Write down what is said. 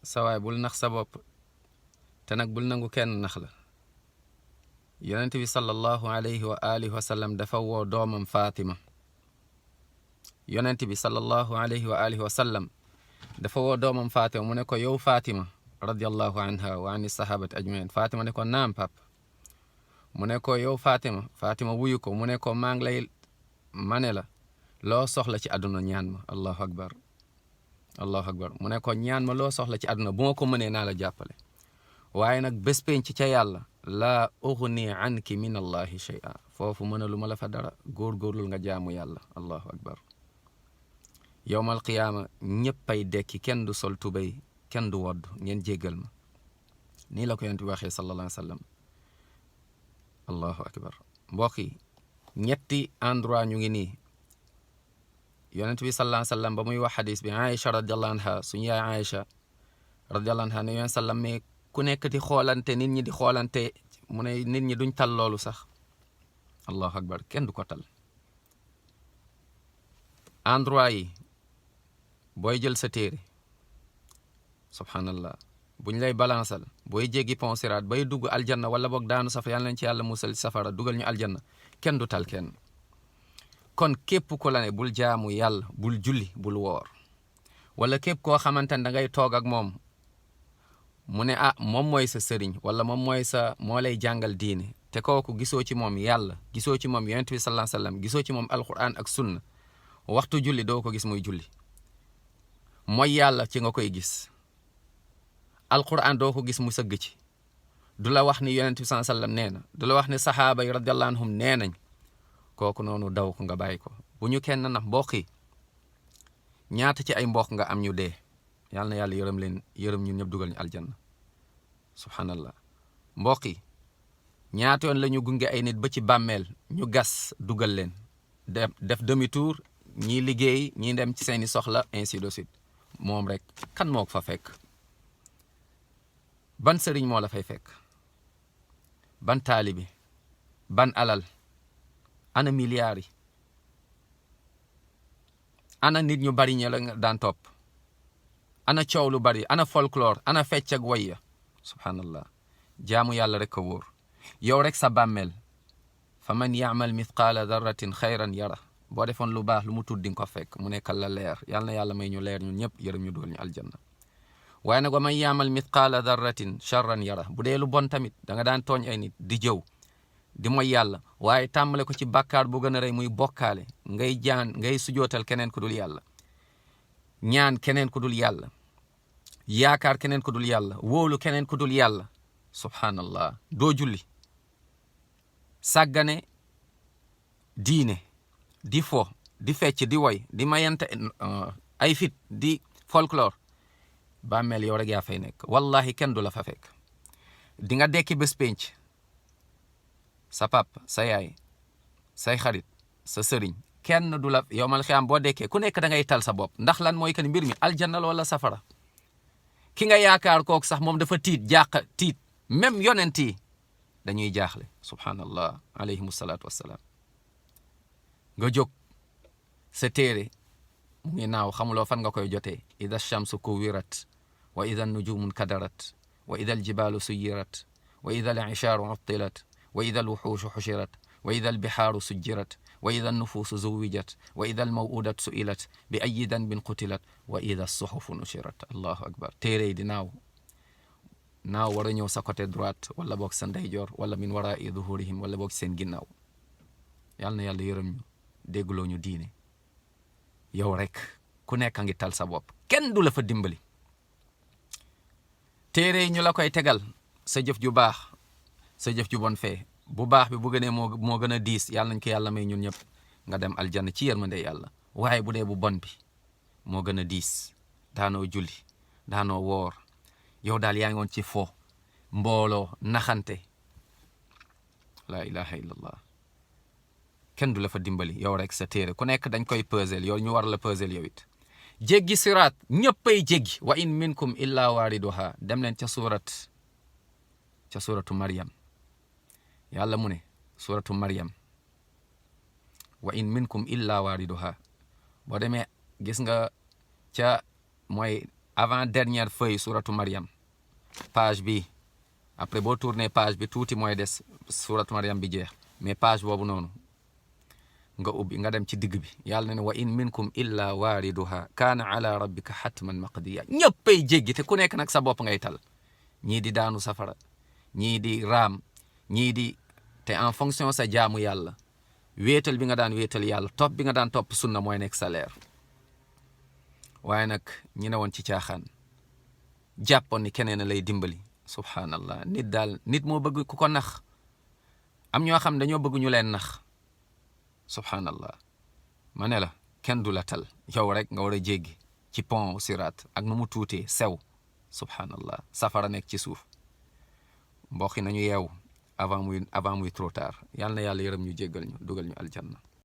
sawaay bul nax sa bopp te nag bul nangu kenn nax la. yonent bi sallallahu alayhi wa alihi wa sallam dafa woo doomam Fatima. yonent bi sallallahu alayhi wa alihi wa sallam dafa woo doomam Fatima mu ne ko yow Fatima radiyallahu anha wa ani sahabati ajmain. Fatima ne ko naam pap. mu ne ko yow Fatima. Fatima wuyu ko mu ne ko maa ngi lay mane la loo soxla ci àdduna ñaan ma. allahu akbar allahu akbar. mu ne ko ñaan ma loo soxla ci àdduna bu ma ko mënee naa la jàppale waaye nag bés penc ca yàlla laa ughni anki min allahi shay'a foofu mënalu ma la fa dara góorgóorlul nga jaamu yàlla. allahu akbar. yowmal qiyaama ñëppay dekki kenn du sol tubéy kenn du wodd ngeen jéggal ma. nii la ko yonent bi waxee sallallahu alayhi wa sallam. allahu akbar. mbokk yi ñetti endroit ñu ngi nii yonent bi sallallahu alayhi wa sallam ba muy wax xadis bi Aïcha radiyallahu anha suñu yaay Aïcha radiyallahu anha ne yoon sallam mais ku nekk di xoolante nit ñi di xoolante mu ne nit ñi duñ tal loolu sax. allahu akbar. kenn du ko tal. endroit yi booy jël sa téere subhanallah buñ lay balansal booy jéggi pont siraat bay dugg aljanna wala boog daanu safara yàlla nañ ci yàlla musal safara dugal ñu aljanna kenn du tal kenn. kon képp ku la ne bul jaamu yàlla bul julli bul woor wala képp koo xamante ne da ngay toog ak moom mu ne moom mooy sa sëriñ wala moom mooy sa moo lay jàngal diine te kooku gisoo ci moom yàlla gisoo ci moom yonent bi sallallahu alayhi wasallam gisoo ci moom alquran ak sunna waxtu julli doo ko gis muy julli. mooy yàlla ci nga koy gis alquran doo ko gis mu sëgg ci du la wax ni yonent bi sallallahu alayhi wasallam nee na du la wax ni saxaaba yi radiyallahu anhum nee nañ kooku noonu daw ko nga bàyyi ko. bu ñu kenn nax mbokk yi ñaata ci ay mbokk nga am ñu dee yàlla na yàlla yërëm leen yërëm ñun ñëpp dugal ñu aljanna subhanallah. mbokk yi ñaata yoon la ñu gunge ay nit ba ci bàmmeel ñu gas dugal leen def demi tour ñii liggéey ñii dem ci seeni soxla ainsi de suite. moom rek kan moo ko fa fekk ban sëriñ moo la fay fekk ban taalibi ban alal ana milliards yi ana nit ñu bari ña la nga daan topp ana coow lu bari ana folklore ana fecc ak wayya subhanallah. jaamu yàlla rek ko wóor. yow rek sa bàmmeel fa man yaamal mithqaala darratin xayran yara boo defoon lu baax lu mu tudd di nga ko fekk mu nekkal la leer yàlla na yàlla may ñu leer ñun ñëpp yërëm ñu dugal ñu aljanna. waaye nag wa man yaamal mithqaala darratin charran yara bu dee lu bon tamit da nga daan tooñ ay nit di jëw di mooy yàlla waaye tàmbale ko ci bàkkaar bu gën a rëy muy bokkaale ngay ngay sujootal keneen ku dul yàlla ñaan keneen ku dul yàlla yaakaar keneen ku dul yàlla wóolu keneen ku dul yàlla subhanallah. doo julli sàggane diine di fo di fecc di woy di mayante ay fit di folklore bàmmeel yow rek yaa fay nekk wallahi kenn du la fa fekk. di nga dekki bés penc sa pap sa yaay say xarit sa sëriñ kenn du la yowmal xiyaam boo dekkee ku nekk da ngay tal sa bopp ndax lan mooy kan mbir mi aljanna la wala safara. ki nga yaakaar kooku sax moom dafa tiit jàq tiit même yonent yi dañuy jaaxle subhanallah alayhim salaatu wassalaam. nga jóg sa téere mu ngi naaw xamuloo fan nga koy jotee ida shamsu kuwirat wa ida nujumun kadarat wa ida aljibalu suyirat wa ida alishaaru uttilat wa ida alwuxuushu xushirat wa ida albixaaru sujjirat wa ida alnufuusu zuwijat wa ida almawudat su'ilat bi ayi danbin qutilat wa ida alsuxufu nushirat. allahu akbar. téere yi di naaw war a ñëw sa côté droite wala boog sa ndeyjoor wala min warai duhurihim wala boog seen ginnaaw. yàlla na yàlla yërëm ñu déggloo ñu diine. yow rek ku nekk a ngi tal sa bopp kenn du la fa dimbali. téere yi ñu la koy tegal sa jëf ju baax sa jëf ju bon fee bu baax bi bu gënee moo gën a diis yàlla nañ ko yàlla may ñun ñëpp nga dem aljanna ci yërmande yàlla. waaye bu dee bu bon bi moo gën a diis daanoo julli daanoo woor yow daal yaa ngi woon ci fo mbooloo naxante la ilaha illallah kenn du la fa dimbali yow rek sa téere ku nekk dañ koy peser yow ñu war la peser yow it. jéggi siraat ñëppay jéggi wa in minkum illa waariduha dem leen ca suratu Maryam yàlla mu ne suratu Maryam wa in minkum illa waariduha boo demee gis nga ca mooy avant dernière feuille suratu Mariam page bi après boo tourné page bi tuuti mooy des suratu Mariam bi jeex mais page boobu noonu nga ubbi nga dem ci digg bi yàlla na ne wa in minkum illa waariduha kaana ala rabbika hatman maqdiya ñëppay jéggi te ku nekk nag sa bopp ngay tal ñii di daanu safara ñii di raam ñii di te en fonction sa jaamu yàlla wéetal bi nga daan wéetal yàlla topp bi nga daan topp sunna mooy nekk sa leer waaye nag ñi ne woon ci caaxaan jàppoon ni keneen lay dimbali subhanallah nit daal nit moo bëgg ku ko nax am ñoo xam dañoo bëgg ñu leen nax subhanallah ma ne la kenn du la tal yow rek nga war a jéggi ci pont siraat ak nu mu tuutee sew subhanallah safara nekk ci suuf mbokk yi nañu yeewu avant muy trop tard yal na yàlla yërëm ñu jéggal ñu dugal ñu aljanna